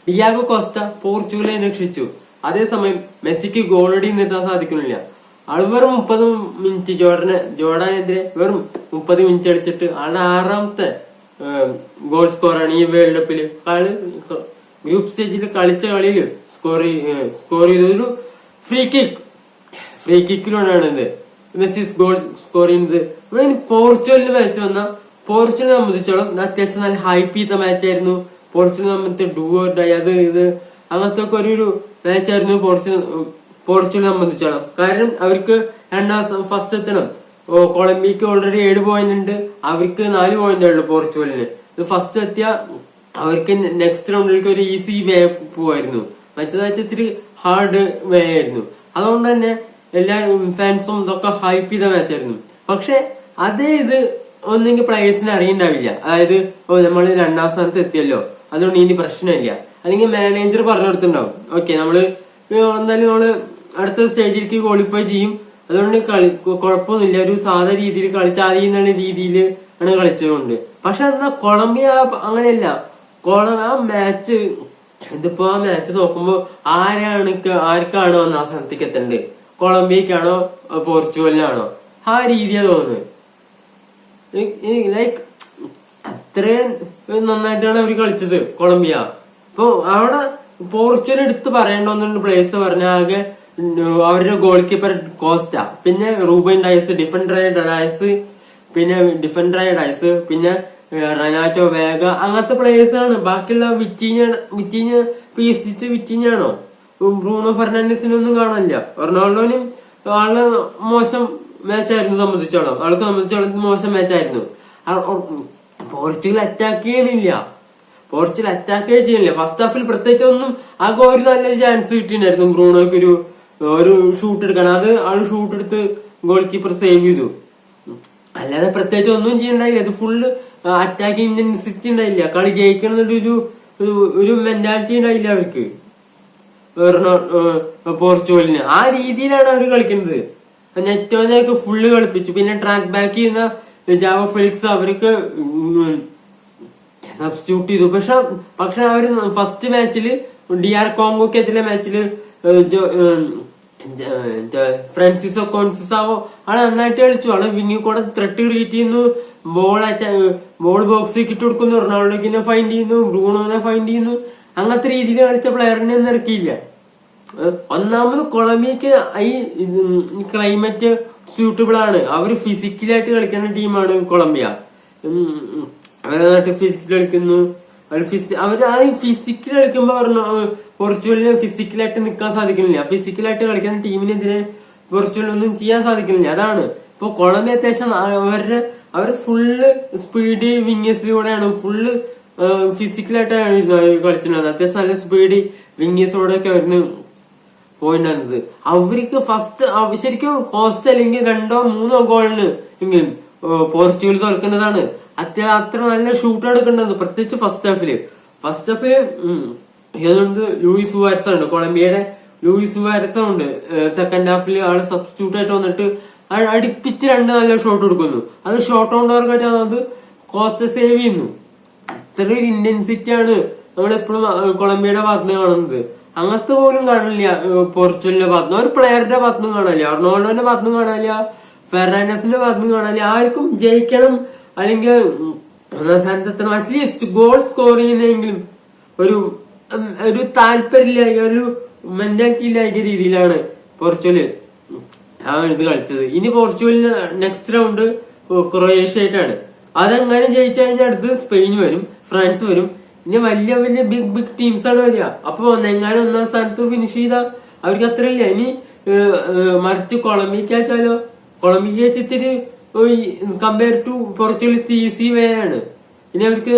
Diego cost പോർച്ചുഗലിനെ രക്ഷിച്ചു. അതേസമയം മെസ്സിക്ക് ഗോളടി നിർത്താൻ സാധിക്കുന്നില്ല. ആള് വെറും 30 മിനിറ്റ് ജോർഡാനെതിരെ വെറും 30 മിനിറ്റ് കളിച്ചിട്ട് ആളുടെ 6ാമത്തെ ഗോൾ സ്കോറാണ് ഈ വേൾഡ് കപ്പില്. ആള് ഗ്രൂപ്പ് സ്റ്റേജിൽ കളിച്ച കളിയില് സ്കോർ ചെയ്തൊരു ഫ്രീ കിക്കിലൂടെയാണ് ഇത് മെസ്സി ഗോൾ സ്കോർ ചെയ്യുന്നത്. പോർച്ചുഗലിന്റെ മാച്ച് വന്ന പോർച്ചുഗലിനെ സംബന്ധിച്ചോളം അത്യാവശ്യം നല്ല ഹൈപ്പ് ചെയ്ത മാച്ചായിരുന്നു. പോർച്ചുഗൽ സംബന്ധിച്ച് ഡുവോ ഡൈ അത് ഇത് അങ്ങനത്തെ ഒക്കെ ഒരു മാച്ചായിരുന്നു പോർച്ചുഗലിനെ സംബന്ധിച്ചോളം. കാരണം അവർക്ക് ഫസ്റ്റ് എത്തണം. കൊളംബിയക്ക് ഓൾറെഡി 7 പോയിന്റ് ഉണ്ട്, അവർക്ക് 4 പോയിന്റ് ഉള്ളു പോർച്ചുഗലിന്. ഇത് ഫസ്റ്റ് എത്തിയ അവർക്ക് നെക്സ്റ്റ് റൗണ്ടിലേക്ക് ഒരു ഈസി വേ പോവായിരുന്നു. മറ്റേതായിട്ട് ഇത്തിരി ഹാർഡ് വേ ആയിരുന്നു. അതുകൊണ്ട് തന്നെ എല്ലാ ഫാൻസും ഇതൊക്കെ ഹൈപ്പ് ചെയ്ത മാച്ചായിരുന്നു. പക്ഷെ അതേ ഇത് ഒന്നെങ്കിൽ പ്ലേയേഴ്സിന് അറിയണ്ടാവില്ല. അതായത് നമ്മൾ 2ാം സ്ഥാനത്ത് എത്തിയല്ലോ, അതുകൊണ്ട് ഇനി പ്രശ്നമില്ല. അല്ലെങ്കിൽ മാനേജർ പറഞ്ഞു കൊടുത്തിട്ടുണ്ടാവും, ഓക്കെ നമ്മള് എന്തായാലും നമ്മള് അടുത്ത സ്റ്റേജിലേക്ക് ക്വാളിഫൈ ചെയ്യും, അതുകൊണ്ട് കുഴപ്പമൊന്നുമില്ല, ഒരു സാധാ രീതിയിൽ കളിച്ചാൽ രീതിയിൽ ആണ് കളിച്ചതുകൊണ്ട്. പക്ഷെ എന്നാ കൊളംബിയ അങ്ങനെയല്ല. ആ മാച്ച് ഇതിപ്പോ ആ മാച്ച് നോക്കുമ്പോ ആർക്കാണോ 1ാം സ്ഥാനത്തേക്ക് എത്തേണ്ടത്? കൊളംബിയക്കാണോ പോർച്ചുഗലിനാണോ? ആ രീതിയാ തോന്നുന്നത്. ലൈക്ക് അത്രയും നന്നായിട്ടാണ് അവർ കളിച്ചത് കൊളംബിയ. ഇപ്പൊ അവിടെ പോർച്ചുഗൽ എടുത്ത് പറയേണ്ട പ്ലേയേഴ്സ് പറഞ്ഞ ആകെ അവരുടെ ഗോൾ കീപ്പർ കോസ്റ്റ, പിന്നെ റൂബൻ ഡിഫൻഡറായ ഡയസ്, പിന്നെ റനാറ്റോ വേഗ, അങ്ങനത്തെ പ്ലേയേഴ്സ് ആണ്. ബാക്കിയുള്ള വിറ്റീഞ്ഞാണോ ബ്രൂണോ ഫെർണാണ്ടസിനൊന്നും കാണില്ല. റൊണാൾഡോനും ആള് മോശം മാച്ചായിരുന്നു ആൾക്ക് സംബന്ധിച്ചോളം മോശം മാച്ചായിരുന്നു. പോർച്ചുഗൽ അറ്റാക്ക് ചെയ്യണില്ല. ഫസ്റ്റ് ഹാഫിൽ പ്രത്യേകിച്ച് ഒന്നും ആകെ ഒരു നല്ലൊരു ചാൻസ് കിട്ടിയിട്ടുണ്ടായിരുന്നു ബ്രൂണോക്ക് ഒരു ഷൂട്ട് എടുക്കാൻ. അത് ആള് ഷൂട്ട് എടുത്ത് ഗോൾ കീപ്പർ സേവ് ചെയ്തു. അല്ലാതെ പ്രത്യേകിച്ച് ഒന്നും ചെയ്യണ്ടായില്ല. ഇത് ഫുള്ള് അറ്റാക്കിംഗ് ഇന്റൻസിറ്റി ഉണ്ടായില്ല. കളി ജയിക്കണമെന്നൊരു ഒരു മെന്റാലിറ്റി ഉണ്ടായില്ല അവർക്ക് പോർച്ചുഗലിന്. ആ രീതിയിലാണ് അവർ കളിക്കുന്നത്. നെറ്റോനെയൊക്കെ ഫുള്ള് കളിപ്പിച്ചു. പിന്നെ ട്രാക്ക് ബാക്ക് ചെയ്യുന്ന ജാവോ ഫെലിക്സ് അവർക്ക് സബ്സ്റ്റിറ്റ്യൂട്ട് ചെയ്തു. പക്ഷെ അവര് ഫസ്റ്റ് മാച്ചില് DR കോങ്കോക്കെതിരെ മാച്ചില് ഫ്രാൻസിസോ കോൺസിസാവോ ആള് നന്നായിട്ട് കളിച്ചു. ആള് വിങ്ങി കൂടെ ത്രെട്ട് ക്രിയേറ്റ് ചെയ്യുന്നു, ബോൾ ബോക്സിൽ ഇട്ട് കൊടുക്കുന്നു, റൊണാൾഡോക്കിനെ ഫൈൻഡ് ചെയ്യുന്നു, ബ്രൂണോനെ ഫൈൻഡ് ചെയ്യുന്നു. അങ്ങനത്തെ രീതിയിൽ കളിച്ച പ്ലെയറിനെ ഒന്നും ഇറക്കിയില്ല. ഒന്നാമത് കൊളംബിയക്ക് ഈ ക്ലൈമറ്റ് സ്യൂട്ടബിൾ ആണ്. അവര് ഫിസിക്കലായിട്ട് കളിക്കുന്ന ടീമാണ് കൊളംബിയ. അവരായിട്ട് ഫിസിക്കൽ കളിക്കുന്നു. അവര് ആ ഫിസിക്കൽ കളിക്കുമ്പോ പോർച്ചുഗലിന് ഫിസിക്കലായിട്ട് നിൽക്കാൻ സാധിക്കുന്നില്ല. ഫിസിക്കലായിട്ട് കളിക്കുന്ന ടീമിനെതിരെ പോർച്ചുഗലിനൊന്നും ചെയ്യാൻ സാധിക്കുന്നില്ല. അതാണ് ഇപ്പൊ കൊളംബിയ അത്യാവശ്യം അവര് ഫുള്ള് സ്പീഡ് വിങ്ങേഴ്സിലൂടെയാണ്, ഫുള്ള് ഫിസിക്കലായിട്ടാണ് കളിച്ചിട്ടുള്ളത്. അത്യാവശ്യം നല്ല സ്പീഡ് വിങ്ങേഴ്സിലൂടെ ഒക്കെ അവരിന് പോയിന്റ് ആണത്. അവർക്ക് ഫസ്റ്റ് ശരിക്കും കോസ്റ്റ് അല്ലെങ്കിൽ 2ഓ 3ഓ ഗോളിന് എങ്കിലും പോർച്ചുഗൽ തോൽക്കുന്നതാണ്. അത്ര നല്ല ഷൂട്ട് എടുക്കേണ്ടത്, പ്രത്യേകിച്ച് ഫസ്റ്റ് ഹാഫില് ഏതുകൊണ്ട് ലൂയിസ് സുവാരസ് ഉണ്ട്, കൊളംബിയയുടെ ലൂയിസ് സുവാരസ് ഉണ്ട്. സെക്കൻഡ് ഹാഫിൽ ആള് സബ്സ്റ്റിറ്റ്യൂട്ട് ആയിട്ട് വന്നിട്ട് അടുപ്പിച്ച് 2 നല്ല ഷോട്ട് എടുക്കുന്നു. അത് ഷോട്ട് ഓൺ ടാർഗറ്റ് അത് കോസ്റ്റ സേവ് ചെയ്യുന്നു. അത്ര ഒരു ഇന്റൻസിറ്റി ആണ് നമ്മളെപ്പോഴും കൊളംബിയയുടെ ഭാഗത്ത് കാണുന്നത്. അങ്ങനത്തെ പോലും കാണില്ല പോർച്ചുഗലിന്റെ ഭാഗത്തുനിന്ന്, ഒരു പ്ലെയറുടെ ഭാഗത്തുനിന്ന് കാണില്ല, റൊണാൾഡോന്റെ ഭാഗത്തുനിന്ന് കാണില്ല, ഫെർണാണ്ടസിന്റെ ഭാഗത്തുനിന്ന് കാണില്ല. ആർക്കും ജയിക്കണം അല്ലെങ്കിൽ 1ാം സ്ഥാനത്തെത്തണം, അറ്റ്ലീസ്റ്റ് ഗോൾ സ്കോർ ചെയ്യുന്നെങ്കിലും ഒരു താല്പര്യമില്ല, ഒരു മെന്റാലിറ്റി ഇല്ലാത്ത രീതിയിലാണ് പോർച്ചുഗല് ഇത് കളിച്ചത്. ഇനി പോർച്ചുഗലിന് നെക്സ്റ്റ് റൗണ്ട് ക്രൊയേഷ്യ ആയിട്ടാണ്. അതെങ്ങനെ ജയിച്ചു കഴിഞ്ഞാൽ അടുത്ത് സ്പെയിൻ വരും, ഫ്രാൻസ് വരും. ഇനി വലിയ ബിഗ് ടീംസ് ആണ് വരിക. അപ്പൊ എങ്ങാനും 1ാം സ്ഥാനത്ത് ഫിനിഷ് ചെയ്താൽ അവർക്ക് അത്ര ഇല്ല. ഇനി മറിച്ച് കൊളംബിയക്ക് വെച്ചാലോ, കൊളംബിയ വെച്ചിട്ട് compare to Portugal easy way ആണ്. ഇനി അവർക്ക്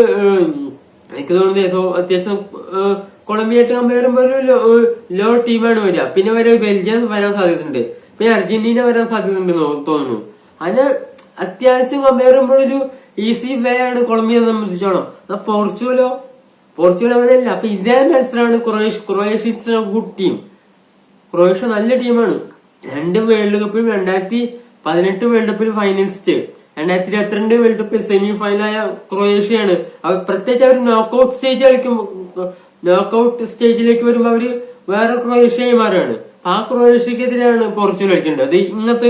എനിക്ക് തോന്നുന്നത് അത്യാവശ്യം കൊളംബിയായിട്ട് കമ്പയർ ചെയ്യുമ്പോൾ ഒരു ലോ ടീമാണ് വരിക. പിന്നെ ബെൽജിയം വരാൻ സാധ്യതയുണ്ട്, പിന്നെ അർജന്റീന വരാൻ സാധ്യതയുണ്ട് തോന്നുന്നു. അതിന് അത്യാവശ്യം കമ്പയർ ചെയ്യുമ്പോൾ ഒരു ഈസി വേ ആണ് കൊളംബിയെ സംബന്ധിച്ചോളം. പോർച്ചുഗൽ അങ്ങനെയല്ല. അപ്പൊ ഇതേ മത്സരമാണ് ക്രൊയേഷ്യ ഗുഡ് ടീം. ക്രൊയേഷ്യ നല്ല ടീമാണ്. 2 വേൾഡ് കപ്പിലും 2018 വേൾഡ് കപ്പിൽ ഫൈനലിസ്റ്റ്, 2022 വേൾഡ് കപ്പിൽ സെമി ഫൈനലായ ക്രൊയേഷ്യയാണ്. പ്രത്യേകിച്ച് അവർ നോക്കൌട്ട് സ്റ്റേജ് കളിക്കുമ്പോ നോക്കൌട്ട് സ്റ്റേജിലേക്ക് വരുമ്പോ അവര് വേറെ ക്രൊയേഷ്യയായി മാറുകയാണ്. ആ ക്രൊയേഷ്യക്കെതിരെയാണ് പോർച്ചുഗൽ കളിക്കേണ്ടത്. അത് ഇങ്ങനത്തെ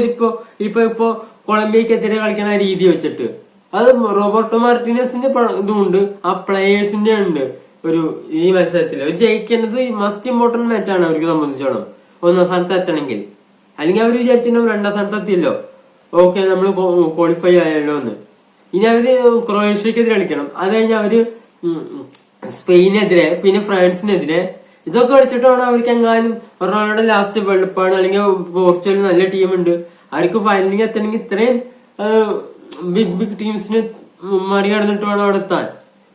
ഇപ്പൊ കൊളംബിയക്കെതിരെ കളിക്കുന്ന രീതി വെച്ചിട്ട് അത് റോബർട്ടോ മാർട്ടിനസിന്റെ ഇതുമുണ്ട്, ആ പ്ലേയേഴ്സിന്റെ ഉണ്ട് ഒരു ഈ മത്സരത്തിൽ. അവർ ജയിക്കേണ്ടത് മസ്റ്റ് ഇമ്പോർട്ടന്റ് മാച്ചാണ് അവർക്ക് സംബന്ധിച്ചോളം, 1ാം സ്ഥാനത്ത് എത്തണമെങ്കിൽ. അല്ലെങ്കിൽ അവർ വിചാരിച്ചിട്ടുണ്ടാവും 2ാം സ്ഥാനത്ത് എത്തിയല്ലോ, ഓക്കെ നമ്മൾ ക്വാളിഫൈ ആയല്ലോ എന്ന്. ഇനി അവര് ക്രൊയേഷ്യക്കെതിരെ കളിക്കണം. അത് കഴിഞ്ഞ് അവര് സ്പെയിനെതിരെ, പിന്നെ ഫ്രാൻസിനെതിരെ, ഇതൊക്കെ കളിച്ചിട്ടാണ് അവർക്ക് എങ്ങാനും റൊണാൾഡോയുടെ ലാസ്റ്റ് വേൾഡ് കപ്പാണ്, അല്ലെങ്കിൽ പോർച്ചുഗൽ നല്ല ടീമുണ്ട്, അവർക്ക് ഫൈനലിൽ എത്തണമെങ്കിൽ ഇത്രയും ബിഗ് ടീംസിന് മറികടന്നിട്ട് വേണം അവിടെ എത്താൻ.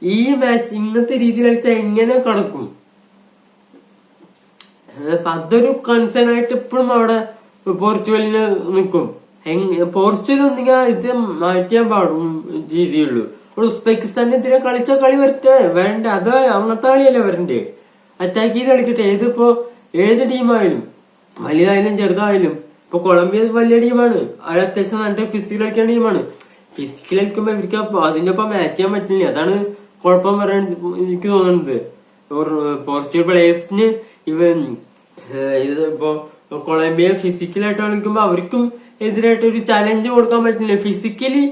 ഈ മാച്ച് ഇങ്ങനത്തെ രീതിയിൽ കളിച്ചാൽ എങ്ങനെ കടക്കും? അതൊരു കൺസേൺ ആയിട്ട് എപ്പോഴും അവിടെ പോർച്ചുഗലിന് നിൽക്കും. പോർച്ചുഗൽ ഒന്നെങ്കിൽ ഇത് മാറ്റിയാൻ പാടും രീതിയുള്ളൂ. ഉസ്ബെക്കിസ്ഥാനെതിരെ കളിച്ച കളി വരട്ടെ, വേണ്ട അത് അങ്ങനത്തെ കളിയല്ലേ വരണ്ടേ, അറ്റാക്ക് ചെയ്ത് കളിക്കട്ടെ. ഏത് ടീമായാലും, വലുതായാലും ചെറുതായാലും. ഇപ്പൊ കൊളംബിയ വലിയ ടീമാണ്, അത് അത്യാവശ്യം നല്ല ഫിസിക്കൽ കളിക്കുന്ന ടീമാണ്. ഫിസിക്കൽ കളിക്കുമ്പോ ഇവർക്ക് അതിന്റെ ഒപ്പം മാച്ച് ചെയ്യാൻ പറ്റില്ല, അതാണ് കുഴപ്പം പറയാൻ എനിക്ക് തോന്നുന്നത്. പോർച്ചുഗൽ പ്ലേയേഴ്സിന് ഇപ്പൊ കൊളംബിയ ഫിസിക്കലായിട്ട് കളിക്കുമ്പോ അവർക്കും എതിരായിട്ട് ഒരു ചലഞ്ച് കൊടുക്കാൻ പറ്റില്ല. ഫിസിക്കലി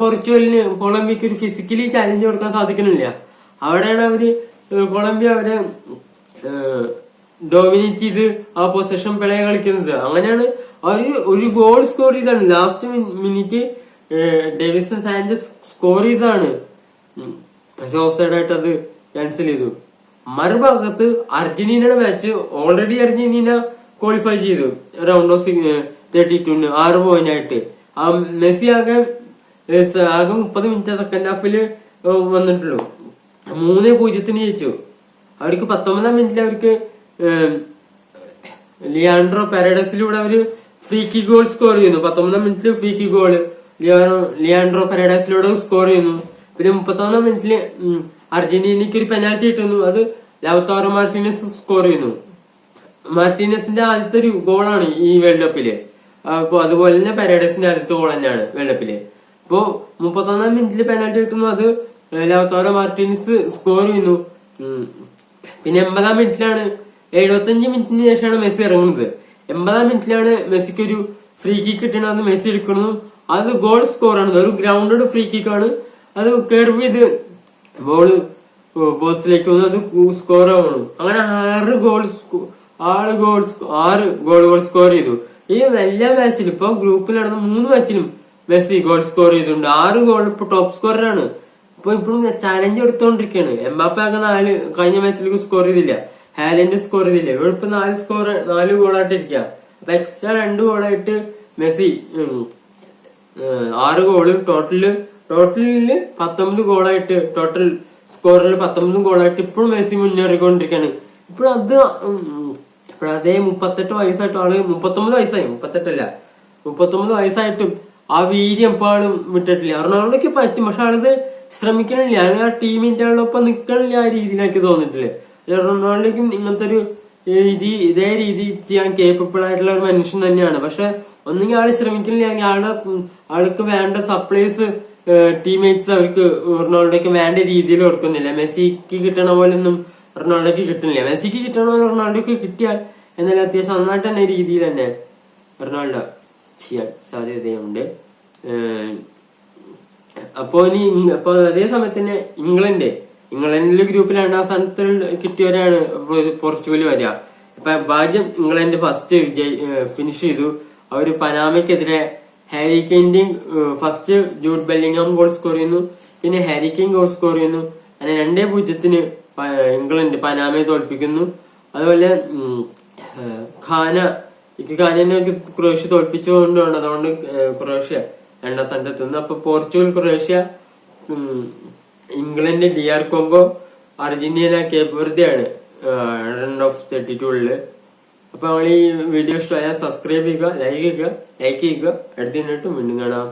പോർച്ചുഗലിന് കൊളംബിയക്ക് ഒരു ഫിസിക്കലി ചലഞ്ച് കൊടുക്കാൻ സാധിക്കുന്നില്ല. അവിടെയാണ് കൊളംബിയ അവരെ ഡോമിനേറ്റ് ചെയ്ത് ആ പൊസിഷൻ പ്ലേ കളിക്കുന്നത്. അങ്ങനെയാണ് അവര് ഒരു ഗോൾ സ്കോർ ചെയ്താണ് last minute. Davinson Sanchez score ചെയ്താണ്, പക്ഷെ ഓഫ് സൈഡ് ആയിട്ട് അത് ക്യാൻസൽ ചെയ്തു. മറുഭാഗത്ത് അർജന്റീനയുടെ മാച്ച് ഓൾറെഡി അർജന്റീന ക്വാളിഫൈ ചെയ്തു റൗണ്ട് ഓഫ് 32 6 പോയിന്റ് ആയിട്ട്. ആ മെസ്സി ആകെ 30 മിനിറ്റ് സെക്കൻഡ് ഹാഫില് വന്നിട്ടുള്ളൂ, 3-0 ജയിച്ചു. അവർക്ക് 19ാം മിനിറ്റിൽ അവർക്ക് ലിയാൻഡ്രോ പാരഡസിലൂടെ അവര് ഫ്രീ കിക്ക് ഗോൾ സ്കോർ ചെയ്യുന്നു. 19ാം മിനിറ്റിൽ ഫ്രീ കിക്ക് ഗോള് ലിയാൻഡ്രോ പാരഡസിലൂടെ സ്കോർ ചെയ്യുന്നു. പിന്നെ 31ാം മിനിറ്റില് അർജന്റീനയ്ക്ക് ഒരു പെനാൽറ്റി കിട്ടുന്നു, അത് ലൗതാരോ മാർട്ടിനസ് സ്കോർ ചെയ്യുന്നു. മാർട്ടിനസിന്റെ ആദ്യത്തെ ഒരു ഗോളാണ് ഈ വേൾഡ് കപ്പില്. അപ്പൊ അതുപോലെ തന്നെ പാരഡസിന്റെ ആദ്യത്തെ ഗോൾ തന്നെയാണ് വേൾഡ് കപ്പില്. അപ്പോ 31ാം മിനിറ്റില് പെനാൽറ്റി കിട്ടുന്നു, അത് ലൗതാരോ മാർട്ടിനസ് സ്കോർ ചെയ്യുന്നു. പിന്നെ 80ാം മിനിറ്റിലാണ്, 75 മിനിറ്റിന് ശേഷമാണ് മെസ്സി ഇറങ്ങുന്നത്. 80ാം മിനിറ്റിലാണ് മെസ്സിക്ക് ഒരു ഫ്രീ കിക്ക് കിട്ടണത്, അത് മെസ്സി എടുക്കുന്നു. അത് ഗോൾ സ്കോർ ആണ്, ഒരു ഗ്രൗണ്ടഡ് ഫ്രീ കിക്ക് ആണ്. അത് കർവ് ചെയ്ത് ബോള് പോസ്റ്റിലേക്ക് വന്നു, അത് സ്കോർ ആവണു. അങ്ങനെ 6 ഗോളുകൾ സ്കോർ ചെയ്തു. ഈ എല്ലാ മാച്ചിലും ഇപ്പൊ ഗ്രൂപ്പിൽ നടന്ന 3 മാച്ചിലും മെസ്സി ഗോൾ സ്കോർ ചെയ്തിട്ടുണ്ട്. 6 ഗോൾ. ഇപ്പൊ ടോപ്പ് സ്കോററാണ്. ഇപ്പൊ ഇപ്പോഴും ചാലഞ്ച് എടുത്തോണ്ടിരിക്കുകയാണ്. എംബാപ്പെ ആകെ 4 കഴിഞ്ഞ മാച്ചിലേക്ക് സ്കോർ ചെയ്തില്ല, ഹാലൻഡ് സ്കോർ ചെയ്തില്ല. ഇവിടെ ഇപ്പൊ 4 ഗോളായിട്ടിരിക്കുക. അപ്പൊ എക്സ്ട്രാ 2 ഗോളായിട്ട് മെസ്സി 6 ഗോള് ടോട്ടലില് 19 ഗോളായിട്ട്, ടോട്ടൽ സ്കോറിൽ 19 ഗോളായിട്ട് ഇപ്പോഴും മെസ്സി മുന്നേറിക്കൊണ്ടിരിക്കുകയാണ്. ഇപ്പോഴും അതേ 38 വയസ്സായിട്ട് ആള് 39 വയസ്സായി, 39 വയസ്സായിട്ടും ആ വീര്യം എപ്പോഴും വിട്ടിട്ടില്ല. റൊണാൾഡോയ്ക്ക് പറ്റും, പക്ഷെ ആളത് ശ്രമിക്കണില്ല, ആ ടീമിന്റെ ആളൊപ്പം നിക്കണില്ല. ആ രീതിയിൽ എനിക്ക് തോന്നിട്ടില്ല. റൊണാൾഡോയ്ക്കും ഇങ്ങനത്തെ ഒരു ഇതേ രീതി ചെയ്യാൻ കേപ്പബിൾ ആയിട്ടുള്ള ഒരു മനുഷ്യൻ തന്നെയാണ്. പക്ഷെ ഒന്നെങ്കിൽ ആള് ശ്രമിക്കണില്ല, ആൾക്ക് വേണ്ട സപ്ലൈസ് ടീംമേറ്റ്സ് അവർക്ക് റൊണാൾഡോയ്ക്ക് വേണ്ട രീതിയിൽ കൊടുക്കുന്നില്ല. മെസ്സിക്ക് കിട്ടണ പോലെ ഒന്നും റൊണാൾഡോയ്ക്ക് കിട്ടുന്നില്ല. മെസ്സിക്ക് കിട്ടണ പോലെ റൊണാൾഡോയ്ക്ക് കിട്ടിയാൽ എന്നാലും അത്യാവശ്യം നന്നായിട്ട് തന്നെ രീതിയിൽ തന്നെ റൊണാൾഡോ ചെയ്യാൻ സാധ്യതയുണ്ട്. അപ്പോ അതേ സമയത്ത് തന്നെ ഇംഗ്ലണ്ടിലെ ഗ്രൂപ്പിൽ 2ാം സ്ഥാനത്തിൽ കിട്ടിയവരാണ് പോർച്ചുഗൽ വരിക. ഇപ്പൊ ഭാഗ്യം ഇംഗ്ലണ്ട് ഫസ്റ്റ് ഫിനിഷ് ചെയ്തു. അവര് പനാമയ്ക്കെതിരെ ഹാരി കെയിന്റെയും first Jude Bellingham goal score ചെയ്യുന്നു, പിന്നെ ഹാരി കെയിൻ ഗോൾ സ്കോർ ചെയ്യുന്നു. അങ്ങനെ 2-0 ഇംഗ്ലണ്ട് പനാമയെ തോൽപ്പിക്കുന്നു. അതുപോലെ ഖാനെ ക്രൊയേഷ്യ തോൽപ്പിച്ചുകൊണ്ടാണ്, അതുകൊണ്ട് ക്രൊയേഷ്യ 2ാം സ്ഥാനത്തെത്തുന്നു. അപ്പൊ Portugal, Croatia, England, DR Congo, Argentina, Cape വെർദെയാണ് റൗണ്ട് ഓഫ് 32. അപ്പൊ നമ്മൾ ഈ വീഡിയോ ഇഷ്ടമായാൽ സബ്സ്ക്രൈബ് ചെയ്യുക, ലൈക്ക് ചെയ്യുക. അടുത്ത വീണ്ടും കാണാം.